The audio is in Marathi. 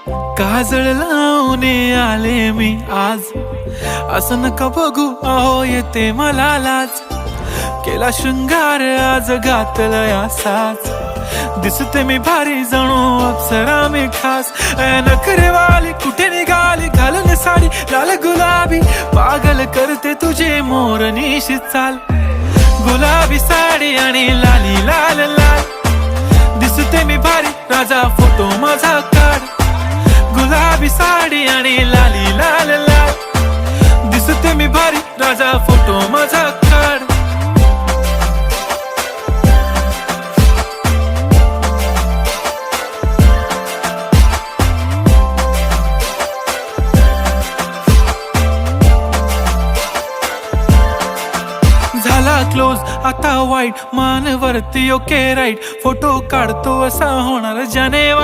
काजळ लावून आले मी आज, असं नका बघू अहो येते मला लाज. केला शृंगार आज घातलाय असाच, दिसते मी भारी जणू अप्सरा मी खास. नखरेवाली कुठे निघाली घालून साडी लाल गुलाबी, पागल करते तुझे मोरनीशी चाल. गुलाबी साडी आणि लाली लाल लाल, दिसते मी भारी राजा फोटो माझा काढ. गुलाबी साडी आणि लाली लाल लाल, दिसते मी भारी राजा फोटो माझा काढ. झाला क्लोज आता वाईट, मान वरती ओके राईट, फोटो काढतो असा होणार जानेवारी.